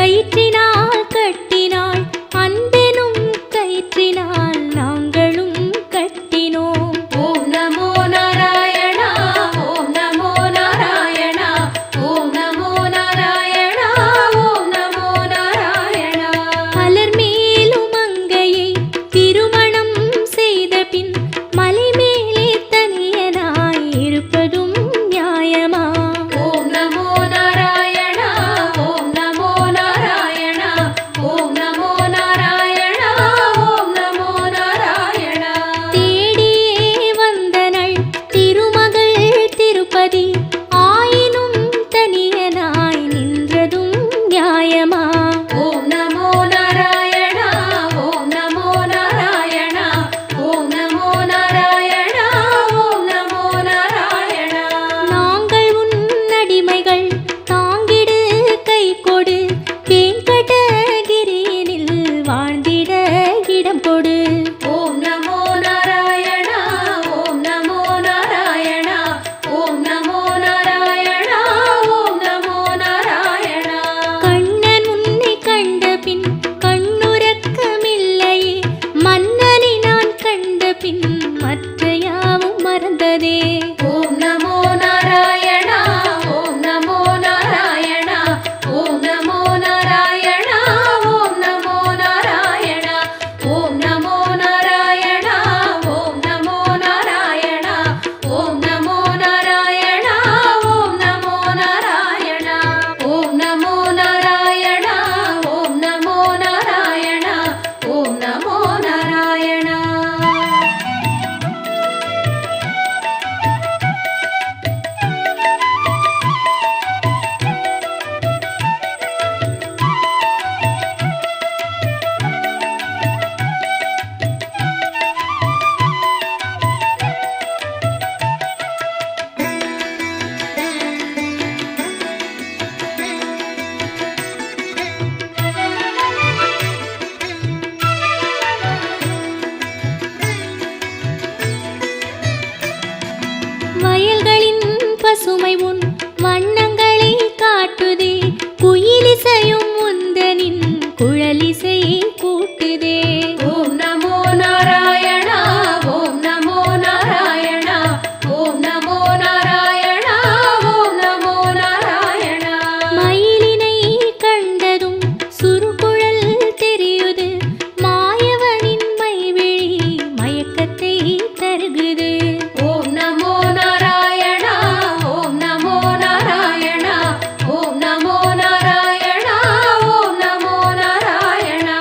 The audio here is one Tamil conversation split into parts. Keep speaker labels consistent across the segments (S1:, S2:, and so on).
S1: கயிற்றினால் கட்டினாள் அன்பெனும் கயிற்றினால் நாங்களும் கட்டினோம்.
S2: ஓம் நமோ நாராயணா ஓம் நமோ நாராயணா ஓம் நமோ நாராயணா ஓம் நமோ நாராயணா.
S1: மலர் மேலும் மங்கையை திருமணம் செய்த பின் மலை மேலே தனியனாய் இருப்பதும் நியாயமா?
S2: ஓம் நமோ நாராயணா ஓம் நமோ நாராயணா ஓம் நமோ நாராயணா ஓம் நமோ நாராயணா.
S1: தேடியே வந்தனள் திருமகள் திருப்பதி ஆயினும் தனியனாய் நின்றதும் நியாயமா?
S2: ஓம் நமோ நாராயணா ஓம் நமோ நாராயணா ஓம் நமோ நாராயணா ஓம் நமோ நாராயணா.
S1: நாங்கள் உன் அடிமைகள் தாங்கிடு கை கொடு வெங்கடகிரியினில் வாழ்ந்திட இடம் கொடு.
S2: ஓம் நமோ நாராயணா ஓம் நமோ நாராயணா ஓம் நமோ நாராயணா ஓம் நமோ நாராயணா.
S1: கண்ணன் உன்னை கண்ட பின் கண்ணுறக்கமில்லையே மன்னனை நான் கண்ட பின் மற்ற யாவும் மறந்ததே.
S2: ஓம் நமோ நாராயணா ஓம் நமோ நாராயணா ஓம் நமோ நாராயணா ஓம் நமோ நாராயணா ஓம் நமோ நாராயணா ஓம் நமோ நாராயணா ஓம் நமோ நாராயணா ஓம் நமோ நாராயணா ஓம் நமோ நாராயணா ஓம் நமோ நாராயணா ஓம் நமோ நாராயணா.
S1: வயல்களின் பசுமை உன் வண்ணங்களை காட்டுதே குயிலிசையும் உந்தனின் குழலிசை கூட்டுதே.
S2: ஓம் நமோ நாராயணா ஓம் நமோ நாராயணா ஓம் நமோ நாராயணா ஓம் நமோ நாராயணா.
S1: மயிலினை கண்டதும் சுருகுழல் தெரியுது மாயவனின் மைவிழி மயக்கத்தை தருகுது.
S2: ஓம் நமோ நாராயணா ஓம் நமோ நாராயணா ஓம் நமோ நாராயணா ஓம் நமோ நாராயணா.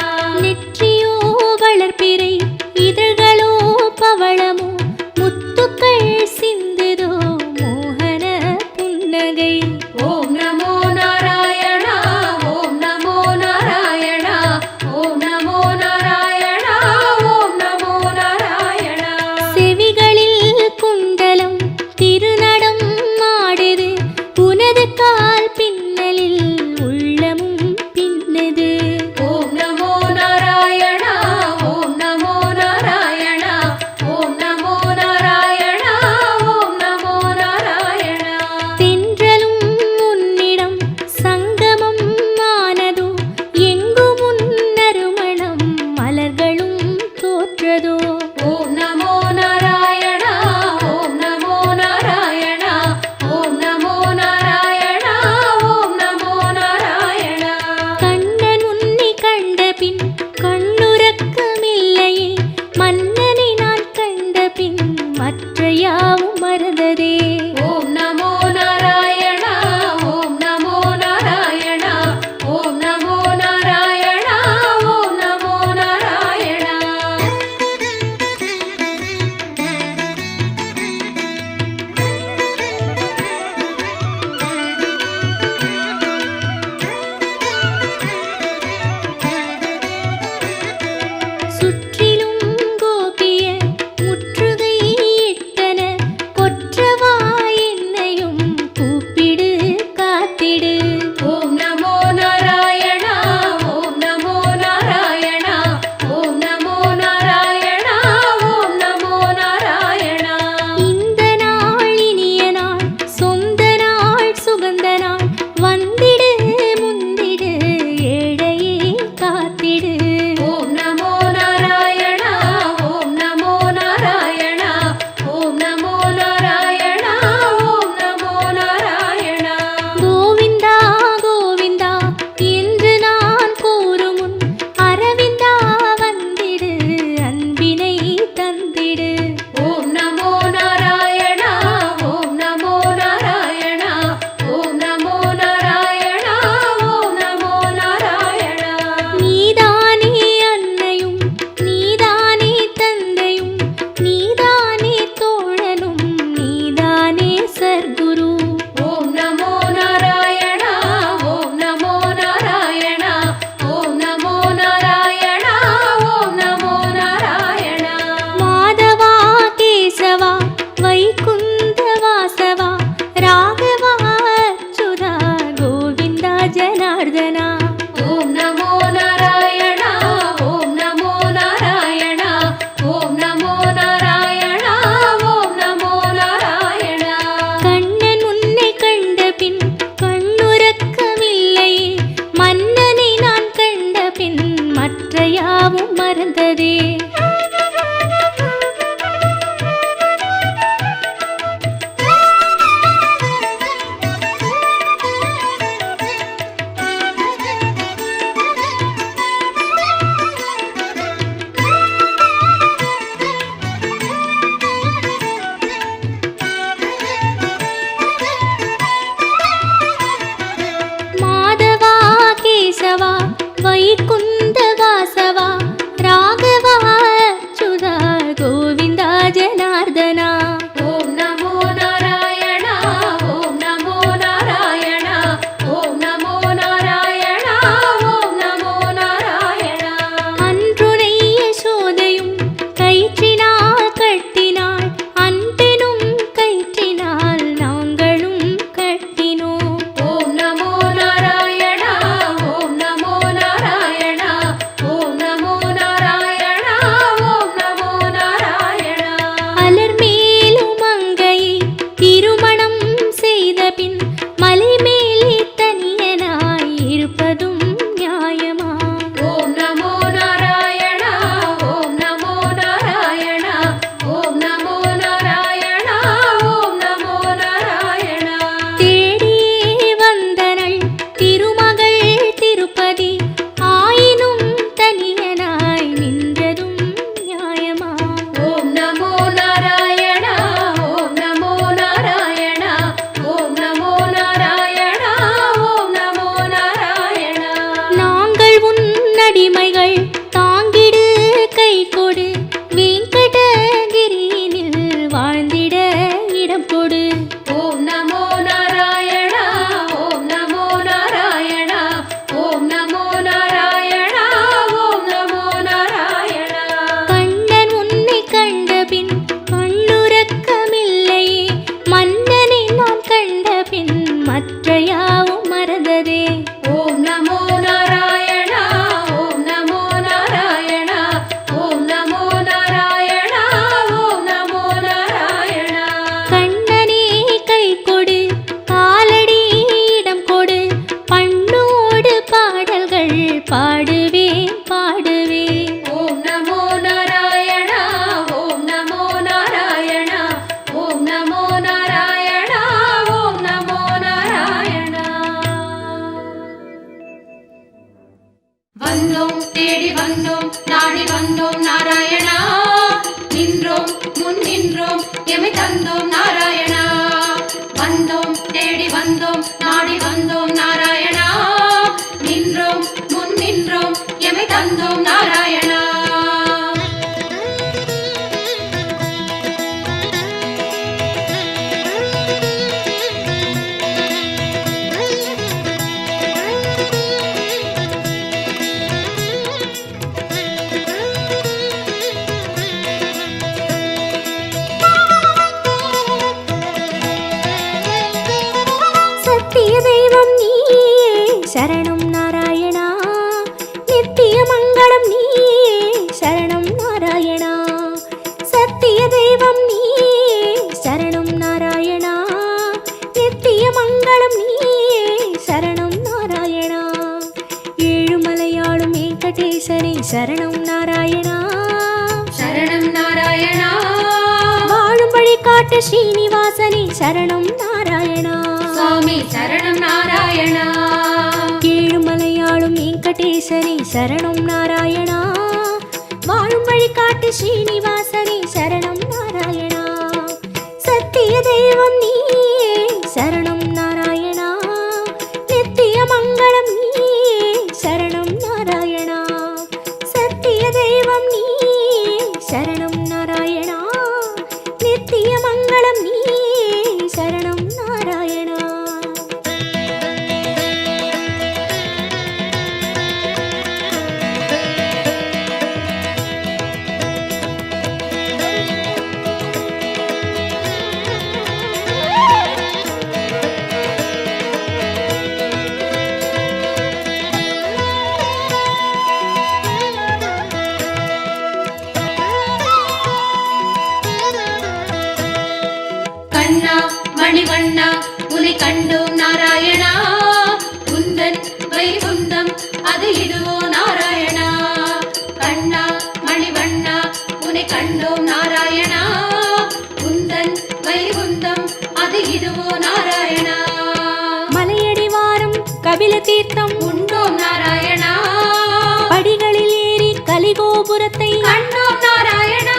S1: வைகுந்த வாசவா ராகவா அச்சுதா கோவிந்தா ஜனார்தனா.
S2: ஓம் நமோ நாராயணா ஓம் நமோ நாராயணா ஓம் நமோ நாராயணா ஓம் நமோ நாராயணா.
S1: அன்றுனை யசோதையும் கயிற்றினால் கட்டினாள், அன்பெனும் கயிற்றினால் நாங்களும் கட்டினோம்.
S2: ஓம் நமோ நாராயணா ஓம் நமோ நாராயணா ஓம் நமோ நாராயணா ஓம் நமோ நாராயணா.
S1: அலர்மேலும் மங்கையை திருமணம் செய்த பின் மலைமேலே தனியனாய் இருப்பதும் நியாயமா?
S2: ஓம் நமோ நாராயணா ஓம் நமோ நாராயணா ஓம் நமோ நாராயணா ஓம் நமோ நாராயணா.
S1: தேடியே வந்தனள் திருமகள் திருப்பதி, ஆயினும் தனியனாய் நின்றதும் நியாயமா?
S2: ஓம் நமோ நாராயணா ஓம் நமோ நாராயணா ஓம் நமோ நாராயணா ஓம் நமோ நாராயணா.
S1: நாங்கள் உன் அடிமைகள், தாங்கிடு கை கொடு, வெங்கடகிரியினில் வாழ்ந்திட இடம் கொடு.
S2: ஓம் நமோ நாராயணா ஓம் நமோ நாராயணா ஓம் நமோ நாராயணா ஓம் நமோ நாராயணா.
S1: கண்ணன் உன்னை கண்ட பின் கண்ணுறக்கமில்லையே, மன்னனை நான் கண்ட பின் மற்ற யாவும் மறந்ததே.
S2: ஓம் நமோ நாராயணா ஓம் நமோ நாராயணா ஓம் நமோ நாராயணா ஓம் நமோ நாராயணா.
S1: கண்ணனே கை கொடு, காலடி இடம் கொடு, பண்ணோடு பாடல்கள் பாடுவேன் பாடுவேன்.
S2: ஓம் நமோ நாராயணா ஓம் நமோ நாராயணா ஓம் நமோ நாராயணா ஓம் நமோ நாராயணா. வந்தோம் தேடி வந்தோம் நாடி வந்தோம் நாராயணா, நின்றோம் முன் நின்றோம் எமை தந்தோம் நாராயணா. வந்தோம் தேடி வந்தோம் நாடி வந்தோம் நாராயணா, நின்றோம் முன் நின்றோம் எமை தந்தோம் நாராயணா.
S1: சத்திய தெய்வம் நீயே சரணம் நாராயணா, நித்திய மங்களம் நீயே சரணம் நாராயணா. சத்திய தெய்வம் நீயே சரணம் நாராயணா, நித்திய மங்களம் நீயே சரணம் நாராயணா. ஏழுமலையாளும் வெங்கடேசனே சரணம் நாராயணா,
S2: சரணம் நாராயணா
S1: வாழும் வழி காட்டு ஸ்ரீனிவாசனே சரணம் நாராயணா.
S2: சுவாமி சரணம் நாராயணா.
S1: ஏழுமலையாளும் வெங்கடேசனே சரணம் நாராயணா, வாழும் வழி காட்டு ஸ்ரீனிவாசனே சரணம் நாராயணா. சத்திய தெய்வம் நீயே சரணம் நாராயணா, நித்திய மங்களம் நீயே சரணம் நாராயணா. சத்திய தெய்வம் நீயே சரணம் நாராயணா, நித்திய மங்களம் நீயே சரணம் நாராயணா.
S2: கண்ணா மணிவண்ணா உனை கண்டோம் நாராயணா, உந்தன் வைகுந்தம் அது இதுவோ நாராயணா. கண்ணா மணிவண்ணா உனை கண்டோம் நாராயணா, உந்தன் வைகுந்தம் அது இதுவோ நாராயணா.
S1: மலையடி வாரம் கபில தீர்த்தம்
S2: உண்டோம் நாராயணா,
S1: படிகளில் ஏறி கலிகோபுரத்தை
S2: கண்டோம் நாராயணா.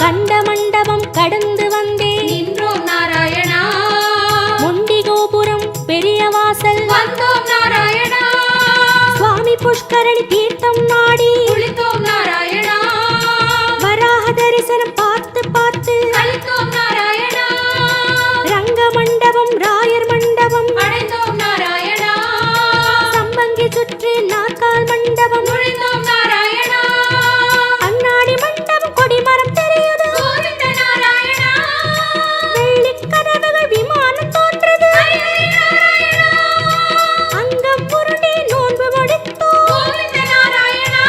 S1: கண்ட மண்டபம் கடந்து வந்தேன்,
S2: நின்றோம் நாராயணா.
S1: முண்டி கோபுரம் பெரிய வாசல்
S2: வந்தோம் நாராயணா.
S1: சுவாமி புஷ்கர புஷ்கரணி தீர்த்தம் நாடி
S2: குளித்தோம் நாராயணா
S1: வராக தரிசனம் பார்த்து பார்த்து
S2: கழித்தோம் நாராயணா
S1: ரங்க மண்டபம் ராயர் மண்டபம்
S2: அடைந்தோம் நாராயணா
S1: சம்பங்கி சுற்றி நாற்கால் மண்டபம்
S2: நுழைந்தோம் நாராயணா
S1: கண்ணாடி மண்டபம் கொடிமரம் தெரியுது
S2: கோவிந்த நாராயணா
S1: வெள்ளிக் கதவுகள் விமானம் தோன்றது அங்கம் புரண்டி நோன்பு முடித்தோம்
S2: கோவிந்த நாராயணா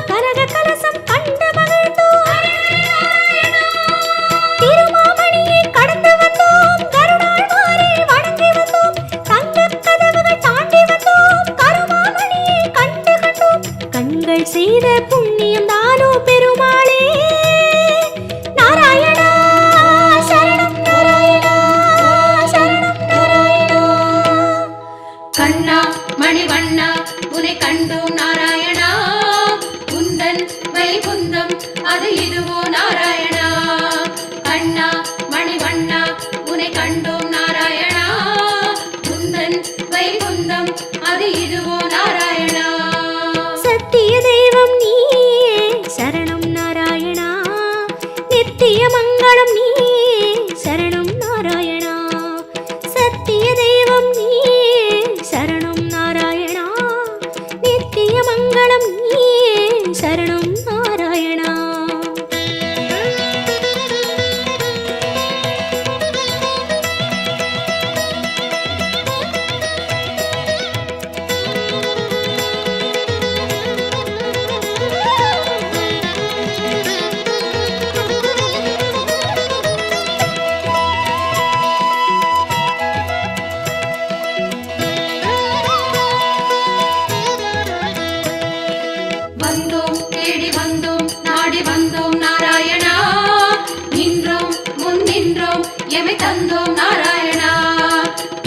S1: கனக கலசம் கண்டு மகிழ்ந்தோம் திருமாமணியை கடந்து வந்தோம் கருணாழ்வாரை வணங்கி வந்தோம் தங்கக் கதவுகள் தாண்டி வந்தோம் கருமாமணியை கண்டு கண்டோம் கண்கள் செய்த புண்ணியம் தானோ பெருமாளே நாராயணா சரணம் நாராயணா சரணம் நாராயணா
S2: கண்ணா மணிவண்ணா உனை கண்டோம் நாராயணா உந்தன் வைகுந்தம் அது இதுவோ நாராயணா கண்ணா மணிவண்ணா உனை கண்டோம் நாராயணா உந்தன் வைகுந்தம் அது இதுவோ நாராயணா
S1: சத்திய தெய்வம் நீயே சரணம் நாராயணா நித்திய மங்களம் நீயே சரணம் நாராயணா சத்திய தெய்வம் நீயே சரணம் நாராயணா நித்திய மங்களம் நீயே சரணம் நாராயணா
S2: வந்தோம் தேடி வந்தோம் நாடி வந்தோம் நாராயணா நின்றோம் முன் நின்றோம் எமை தந்தோம் நாராயணா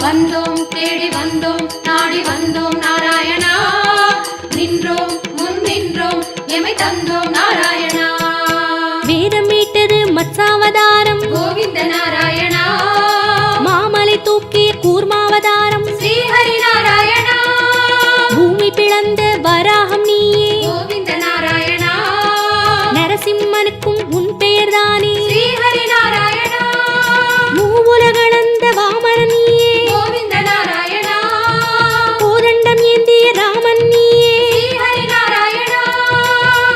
S2: வந்தோம் தேடி வந்தோம் நாடி வந்தோம் நாராயணா நின்றோம் முன் நின்றோம் எமை தந்தோம் நாராயணா
S1: வேதம் மீட்டது மத்சாவதாரம்
S2: கோவிந்த நாராயணா
S1: மாமலை தூக்கிய கூர்மாவதாரம்
S2: ஸ்ரீஹரி நாராயணா
S1: பூமி பிளந்த வராகம் நீயே
S2: கோவிந்த நாராயணா
S1: நரசிம்மனுக்கும் உன் பெயர்தானே
S2: ஸ்ரீஹரி நாராயணா
S1: மூவுலகளந்த வாமன நீயே
S2: கோவிந்த நாராயணா
S1: கோதண்டம் ஏந்திய ராமன் நீயே
S2: ஸ்ரீஹரி நாராயணா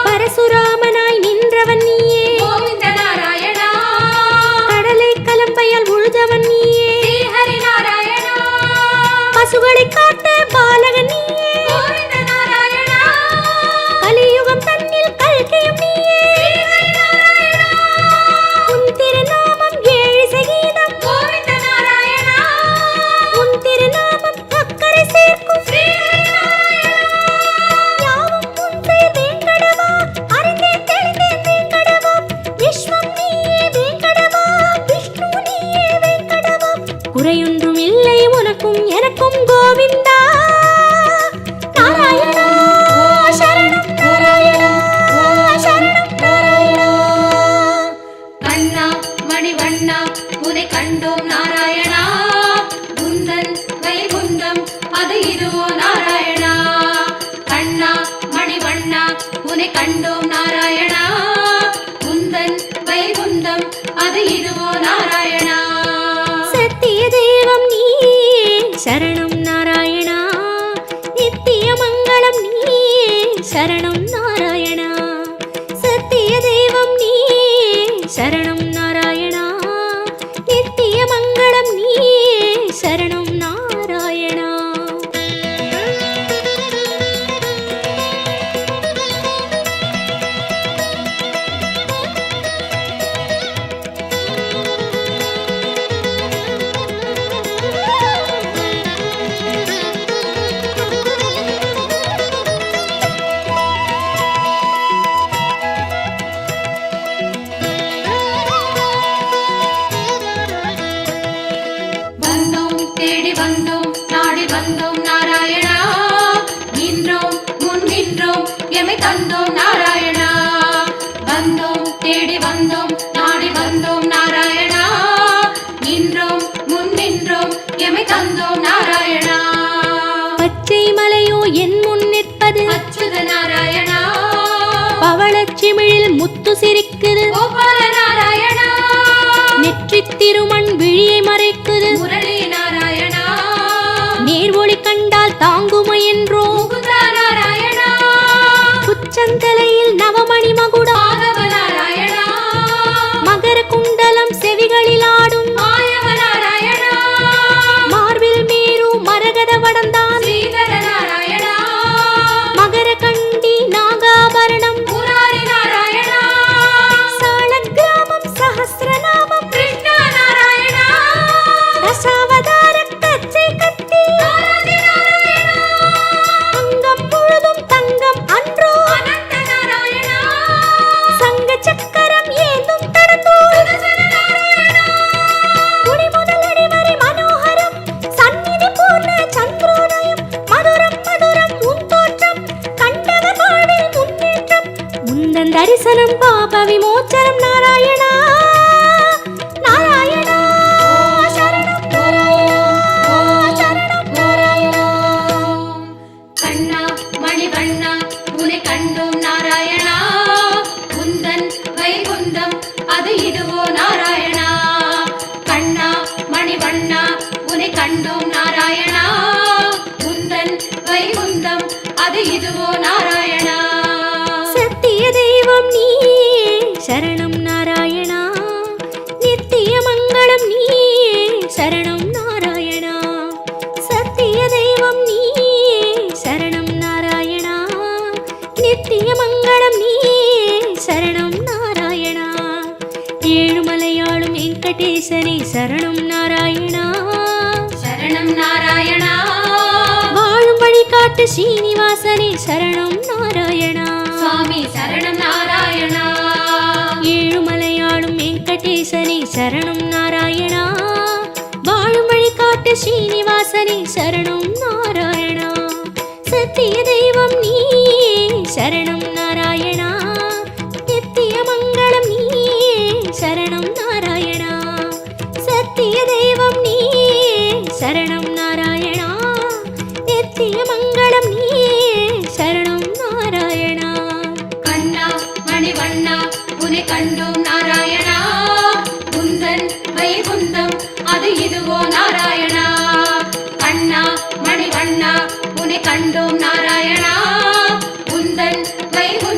S1: பரசுராமனாய் நின்றவன் நீயே
S2: கோவிந்த நாராயணா
S1: கடலை கலம்பையால் உழுதவன் நீயே
S2: ஸ்ரீஹரி நாராயணா
S1: பசுகளை காத்த பாலகன் நீயே
S2: கோவிந்த நாராயணா
S1: கலியுகம் தன்னில் கல்கியும் நீயே உன் திருநாமம் ஏழு சகீதம்
S2: கோவிந்த நாராயணா
S1: உன் திருநாமம் அக்கறை சேர்க்கும்
S2: ஸ்ரீஹரி
S1: யாவும் உன் பெயர் வேங்கடவா அறிந்தேன் தெளிந்தேன் வேங்கடவா விஸ்வம் நீயே வேங்கடவா விஷ்ணு நீயே வேங்கடவா குறையொன்றும் இல்லை உனக்கும் எனக்கும் கோவிந்தா நாராயணா சரணம் நாராயணா சரணம் நாராயணா
S2: கண்ணா மணிவண்ணா உனை கண்டோம் நாராயணா உந்தன் வைகுந்தம் அது இதுவோ நாராயணா கண்ணா மணிவண்ணா உனை கண்டோம் நாராயணா உந்தன் வைகுந்தம் அது இதுவோ நாராயணா
S1: சத்திய தெய்வம் நீயே சரணம் நாராயணா நித்திய மங்களம் நீயே சரணம் நாராயணா சத்திய தெய்வம் நீயே சரணம் நாராயணா நித்திய மங்களம் நீயே சரணம் நாராயணா மலர்வது
S2: அச்சுத நாராயணா
S1: பவளச்சிமிழில் முத்து சிரிக்குது
S2: கோபால நாராயணா
S1: நெற்றித் திருமண் விழியை மறைக்குது
S2: முரளி நாராயணா
S1: நேர்வொளி கண்டால் தாங்குமோ என்றோ
S2: முகுந்த நாராயணா
S1: உச்சந்தலையில் நவமணி மகுடம்
S2: மாதவ நாராயணா
S1: மகர குண்டலம் செவிகளில் ஆடும்
S2: மாயவ நாராயணா
S1: மார்பில் மீறும் மரகத வடந்தான்
S2: ஸ்ரீதர நாராயணா
S1: மகர கண்டி நாகாபரணம்
S2: முராரி நாராயணா
S1: சாலக்கிராமம் சஹஸ்ரநாமம்
S2: கிருஷ்ண நாராயணா
S1: ரசாவதார கச்சை கத்தி
S2: ஆராதி நாராயணா
S1: அங்கம் முழுதும் தங்கம் அன்றோ
S2: அனந்த நாராயணா
S1: சங்க சக்கரம் ஏந்தும் தடந்தோ
S2: சுதர்சன நாராயணா
S1: குடி முதல் அடிவரை மனோகரம் சந்நிதி பூர்ண சந்திரோதயம் மதுரம் மதுரம் உன் தோற்றம் கண்டவர் வாழ்வில் முன்னேற்றம் முந்தன் தரிசனம் பாப விமோச்சனம் நாராயணா நாராயணா சரணம் சரணம்
S2: கண்ணா மணிவண்ணா உன்னை கண்டோம் நாராயணா குந்தன் வைகுந்தம் அது இதுவோ நாராயணா கண்ணா மணிவண்ணா உன்னை கண்டோம் நாராயணா குந்தன் வைகுந்தம் அது இதுவோ நாராயணா
S1: சத்திய தெய்வம் நீயே சரணம் நாராயணா நித்திய மங்களம் நீயே சரணம் நாராயணா சத்திய தெய்வம் நீயே சரணம் நாராயணா நித்திய மங்களம் நீயே சரணம் நாராயணா ஏழுமலையாளும் வெங்கடேசனே சரணம் நாராயணா
S2: சரணம் நாராயணா
S1: வாழும் வழிகாட்டு ஸ்ரீனிவாசனே சரணம் நாராயணா
S2: சுவாமி சரணம் நாராயணா
S1: ஏழுமலையாளும் வெங்கடேசனே சரணம் நாராயணா வாழும் வழிகாட்டு ஸ்ரீனிவாசனே சரணம் நாராயணா சத்திய தெய்வம் நீயே சரணம் நாராயணா நித்திய மங்களம் நீயே சரணம் நாராயணா சத்திய தெய்வம் நீயே சரணம் நாராயணா நித்திய மங்களம் நீயே சரணம் நாராயணா
S2: கண்ணா மணிவண்ணா உன்னை கண்டோம் நாராயணா குந்தன் வைகுந்தம் அது இதுவோ நாராயணா கண்ணா மணிவண்ணா உன்னை கண்டோம் நாராயணா குந்தன் வைகுந்தம்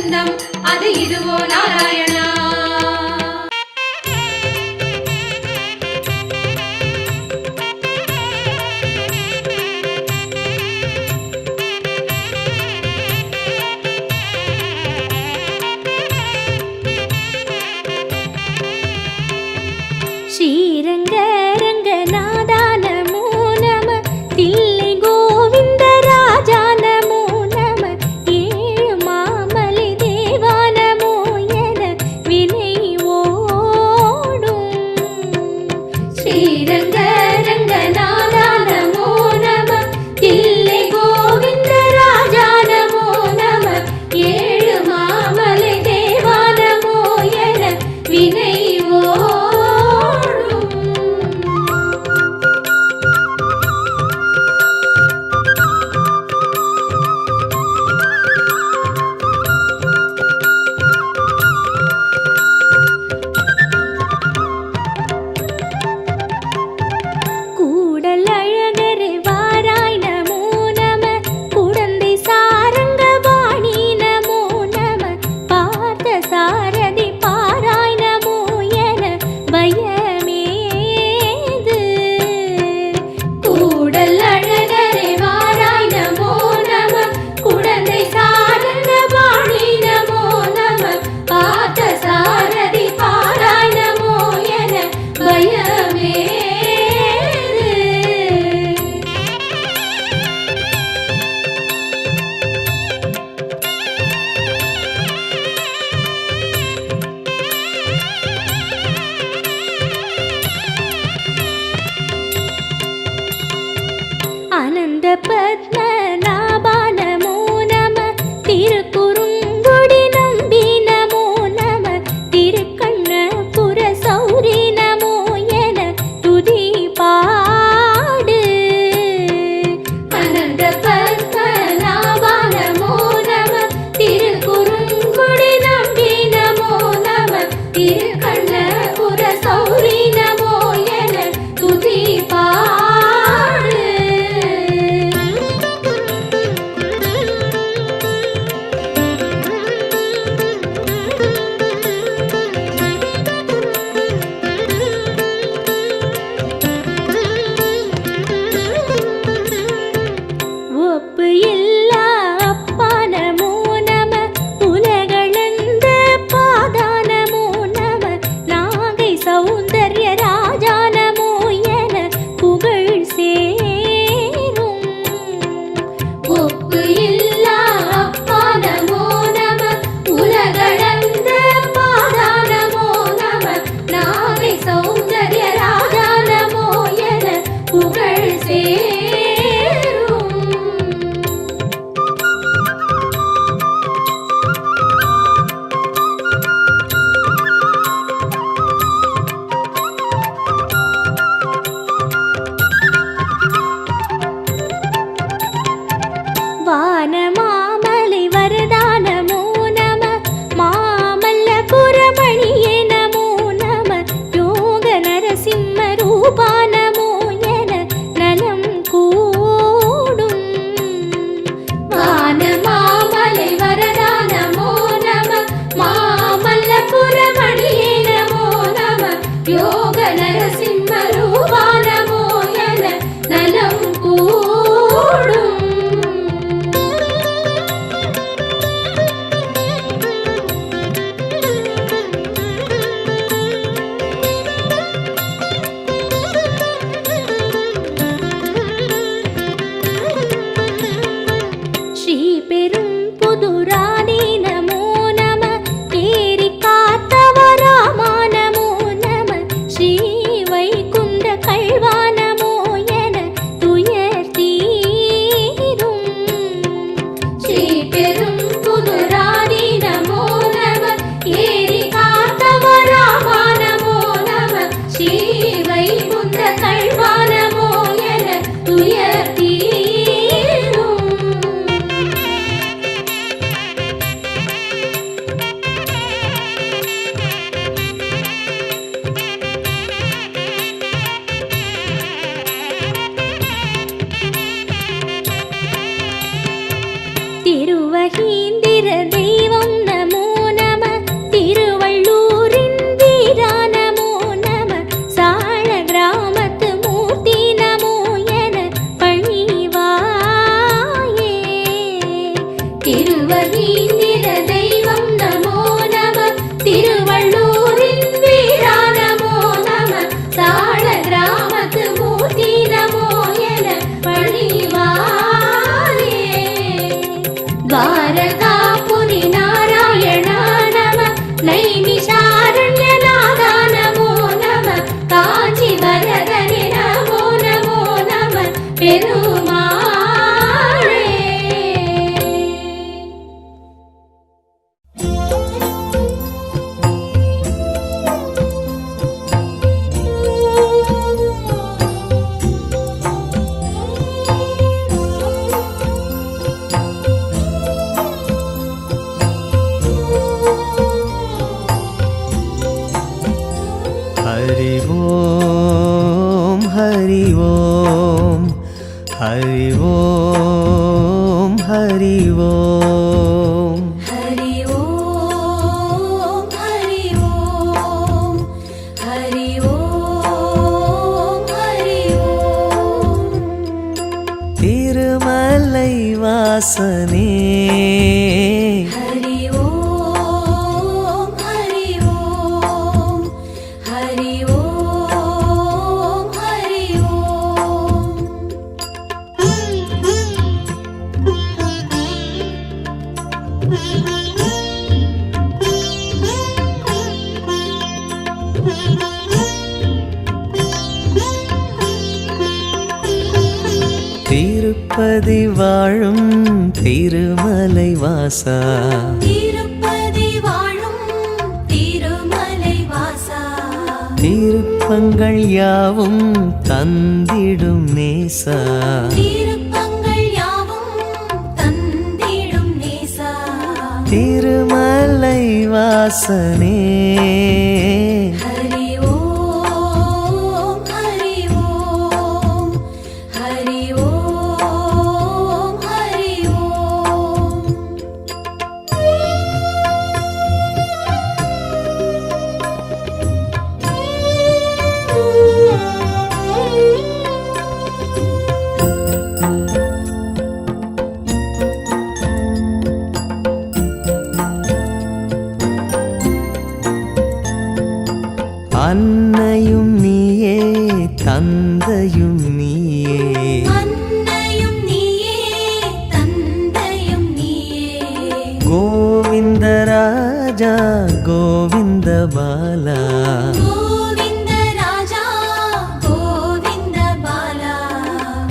S1: திருமகீந்திர தெய்வம் நமோ நம திருவள்ளூரின் வீரா நமோ நம சால கிராமத்து மூர்த்தி நமோ என பணிவாயே திருவகீந்திர தெய்வம் நமோ நம திருவள்ளூரின் வீரா நமோ நம சால கிராமத்து மூர்த்தி நமோ என பணிவாயே द्वारकापुरी नारायणा नमः नैमिषारण्यनाथा नमो नमः काञ्चीवरदने नमो नमो नमः पेरुमाळे
S3: हरि ओम हरि ओम हरि ओम हरि ओम
S1: हरि ओम हरि ओम हरि ओम हरि ओम
S3: तिरुमलै वासने
S1: हरि ओम हरि ओम हरि ओम हरि ओम
S3: திருப்பதி வாழும் திருமலை வாசா
S1: திருப்பதி வாழும் திருமலை வாசா
S3: திருப்பங்கள் யாவும் தந்திடும் நேசா
S1: திருப்பங்கள் யாவும் தந்திடும் நேசா
S3: திருமலை வாசனே
S1: हरि ओम हरि ओम हरि ओम हरि ओम
S3: அன்னையும் நீயே தந்தையும் நீயே
S1: அன்னையும் நீயே தந்தையும் நீயே
S3: கோவிந்த ராஜா கோவிந்த பாலா
S1: கோவிந்த ராஜா கோவிந்த பாலா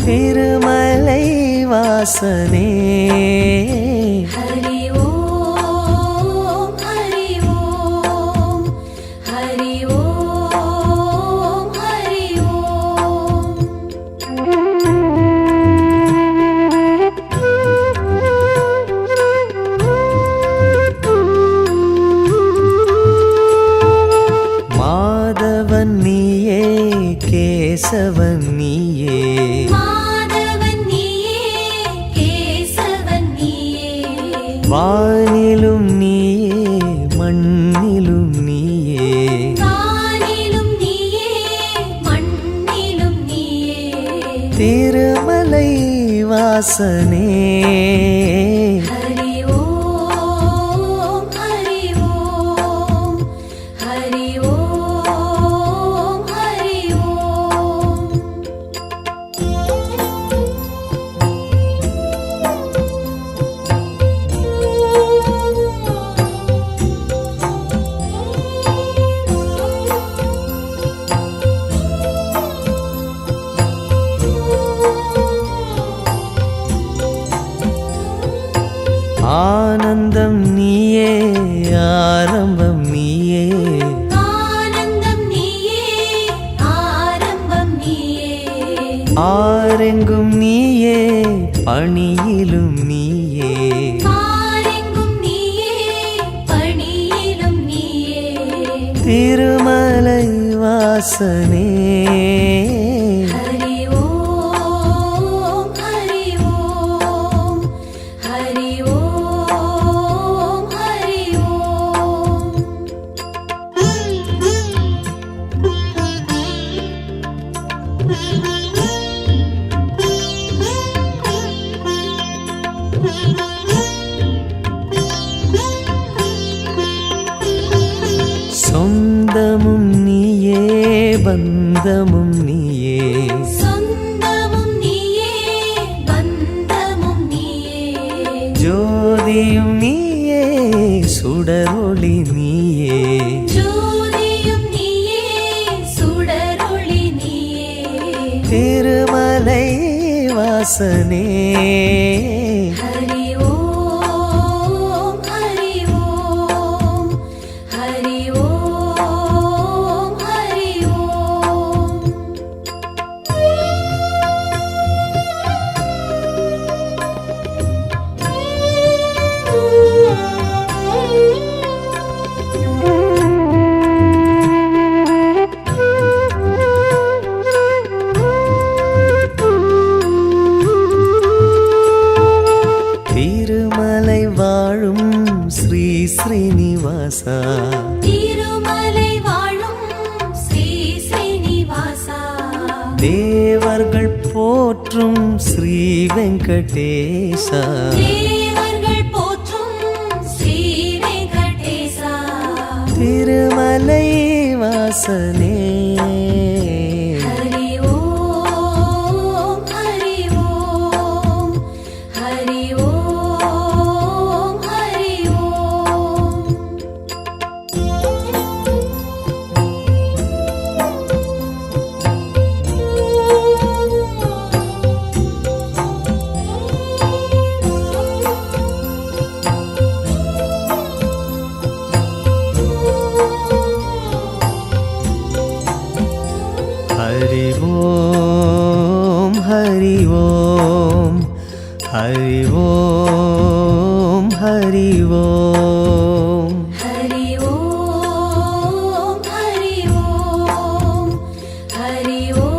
S3: திருமலை வாசனே
S1: हरि ओम हरि ओम हरि ओम हरि ओम
S3: மாதவன் நீயே கேசவன் நீயே
S1: மாதவன் நீயே கேசவன் நீயே
S3: வானிலும் நீயே மண்ணிலும் நீயே
S1: வானிலும் நீயே மண்ணிலும் நீயே
S3: திருமலை வாசனே
S1: हरि ओम हरि ओम हरि ओम हरि ओम
S3: ஆனந்தம் நீயே ஆரம்பம் நீயே
S1: ஆனந்தம் நீயே ஆரம்பம் நீயே
S3: ஆரெங்கும் நீயே பணியிலும் நீயே
S1: ஆரெங்கும் நீயே பணியிலும் நீயே
S3: திருமலை வாசனே
S1: हरि ओम हरि ओम हरि ओम
S3: சொந்தமும் நீயே
S1: சொந்தமும் நீயே பந்தமும் நீயே
S3: ஜோதியும் நீயே சுடரொளி நீயே
S1: ஜோதியும் நீயே சுடரொளி நீயே
S3: திருமலை வாசனே
S1: ஹரி ஓம் ஹரி ஓம் ஹரி ஓம் ஹரி ஓம்
S3: திருமலை வாழும் ஸ்ரீ ஸ்ரீனிவாசா
S1: திருமலை வாழும் ஸ்ரீ ஸ்ரீனிவாசா
S3: தேவர்கள் போற்றும் ஸ்ரீ வெங்கடேசா
S1: தேவர்கள் போற்றும் ஸ்ரீ வெங்கடேசா
S3: திருமலை வாசனே
S1: ஹரி ஓம் ஹரி ஓம் ஹரி ஓம் ஹரி ஓம்
S3: ஹரி ஓம் ஹரி ஓம் ஹரி ஓம் ஹரி ஓம்
S1: ஹரி ஓம் ஹரி ஓம் ஹரி ஓம்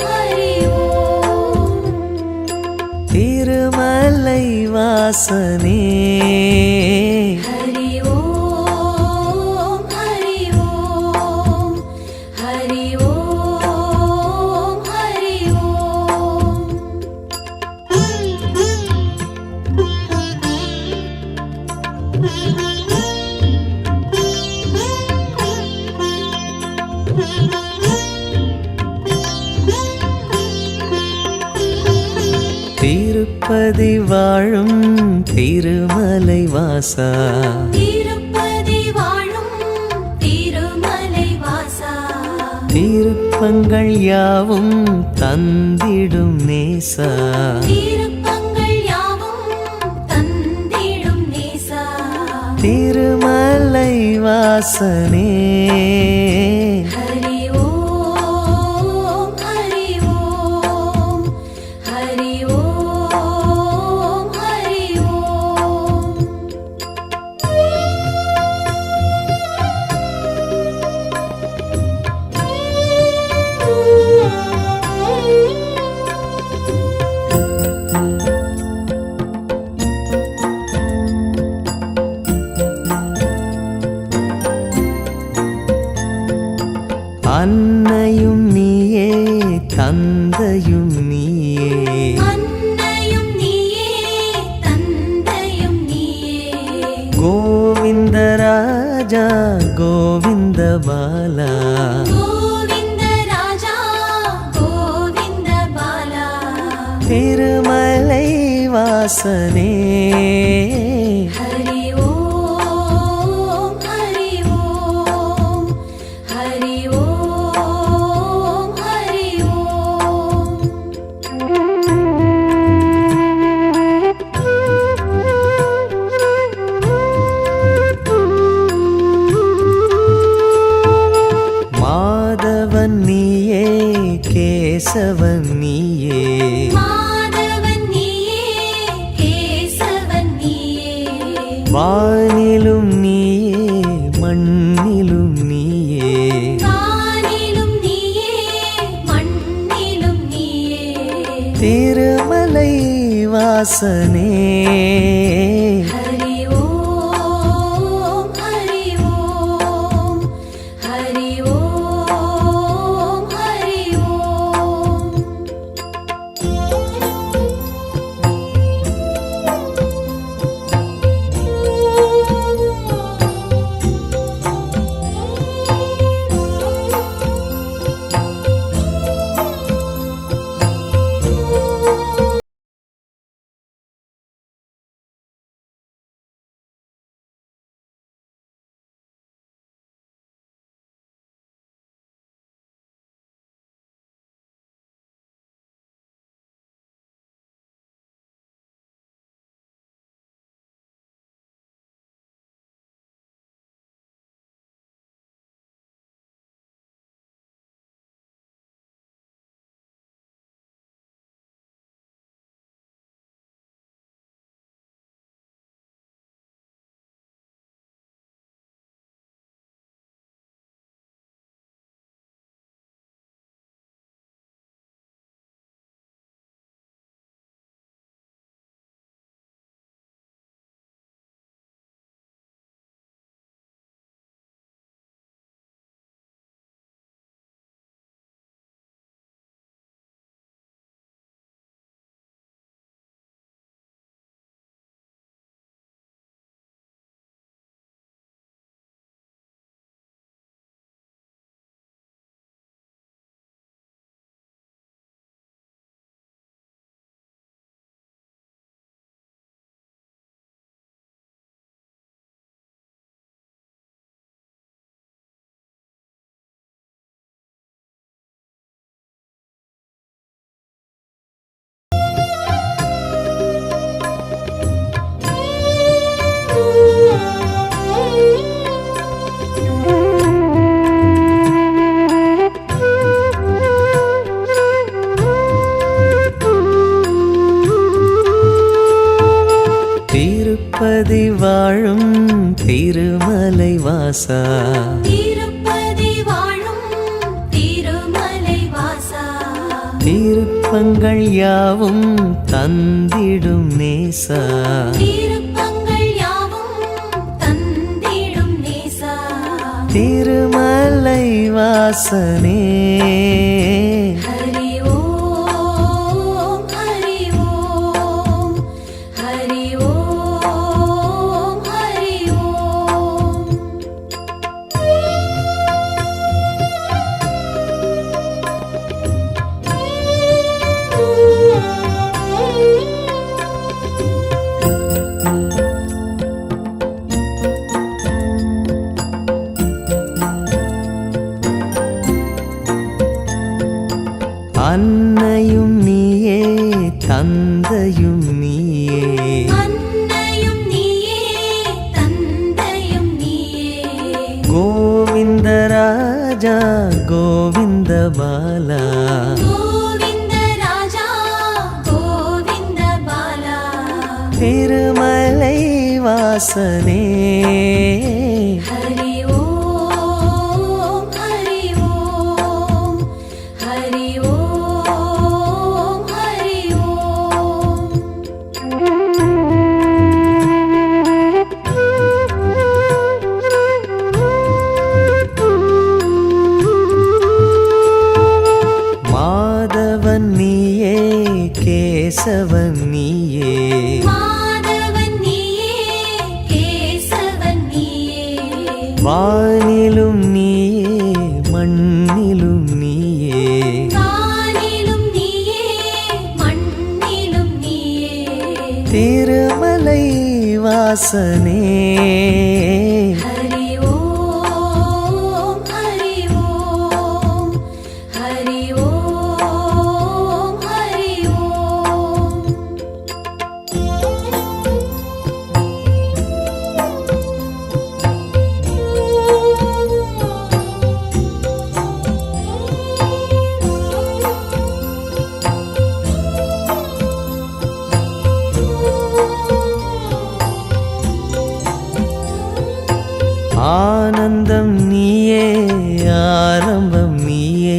S1: ஹரி ஓம்
S3: திருமலை வாசனே
S1: ஹரி ஓம் ஹரி ஓம் ஹரி ஓம் ஹரி ஓம்
S3: திருப்பதி வாழும் திருமலை வாசா
S1: திருப்பதி வாழும் திருமலை வாசா
S3: திருப்பங்கள் யாவும் தந்திடும் நேசா
S1: திருப்பங்கள் யாவும் தந்திடும் நேசா
S3: திருமலை வாசனே
S1: ஹரி ஓம் ஹரி ஓம் ஹரி ஓம் ஹரி ஓம்
S3: அன்னையும் நீயே தந்தையும் நீயே
S1: அன்னையும் நீயே தந்தையும் நீயே
S3: கோவிந்தராஜா கோவிந்த பாலா
S1: கோவிந்த ராஜா கோவிந்த பாலா
S3: திருமலை வாசனே
S1: ஹரி ஓம் ஹரி ஓம் ஹரி ஓம் ஹரி ஓம்
S3: மாதவன் நீயே கேசவன் நீயே
S1: மாதவன் நீயே கேசவன் நீயே
S3: வானிலும் நீயே மண்ணிலும் நீயே
S1: வானிலும் நீயே மண்ணிலும் நீயே
S3: திருமலை வாசனே
S1: ஹரி ஓம் ஹரி ஓம் ஹரி ஓம் ஹரி ஓம்
S3: திருப்பதி வாழும் திருமலை வாசா,
S1: திருப்பதி வாழும் திருமலை வாசா,
S3: திருப்பங்கள் யாவும் தந்திடும் நேசா,
S1: திருப்பங்கள் யாவும் தந்திடும் நேசா,
S3: திருமலை வாசனே.
S1: ஹரி ஓம் ஹரி ஓம் ஹரி ஓம் ஹரி ஓம்.
S3: அன்னையும் நீயே தந்தையும் நீயே,
S1: அன்னையும் நீயே தந்தையும் நீயே,
S3: கோவிந்த ராஜா கோவிந்த பாலா,
S1: கோவிந்த ராஜா கோவிந்த பாலா,
S3: திருமலை வாசனே.
S1: ஹரி ஓம் ஹரி ஓம் ஹரி ஓம் ஹரி ஓம்.
S3: மாதவன் நீயே கேசவன் நீயே,
S1: மாதவன் நீயே கேசவன் நீயே,
S3: வானிலும் நீயே மண்ணிலும் நீயே,
S1: வானிலும் நீயே மண்ணிலும் நீயே,
S3: திருமலை வாசனே.
S1: ஹரி ஓம் ஹரி ஓம் ஹரி ஓம் ஹரி ஓம்.
S3: ஆனந்தம் நீயே ஆரம்பம் நீயே,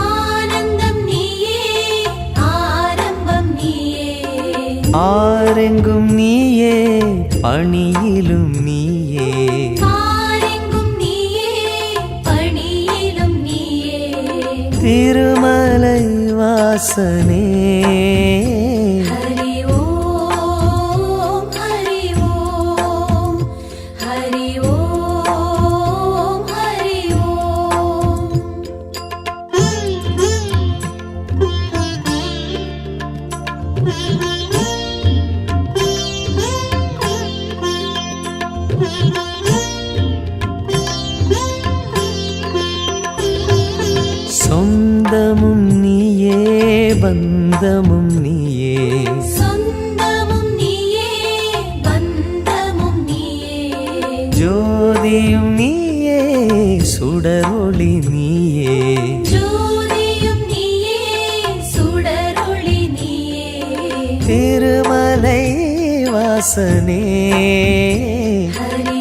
S1: ஆனந்தம் நீயே ஆரம்பம் நீயே,
S3: ஆரெங்கும் நீயே பணியிலும் நீயே,
S1: ஆரெங்கும் நீயே பணியிலும் நீயே,
S3: திருமலை வாசனே.
S1: ஹரி ஓம் ஹரி ஓம் ஹரி ஓம் ஹரி ஓம்.
S3: சொந்தமும் நீயே பந்தமும் நீயே,
S1: சொந்தமும் நீயே பந்தமும் நீயே,
S3: ஜோதியும் நீயே சுடரொளி நீயே,
S1: ஜோதியும் நீயே சுடரொளி நீயே,
S3: திருமலை வாசனே.
S1: ஹரி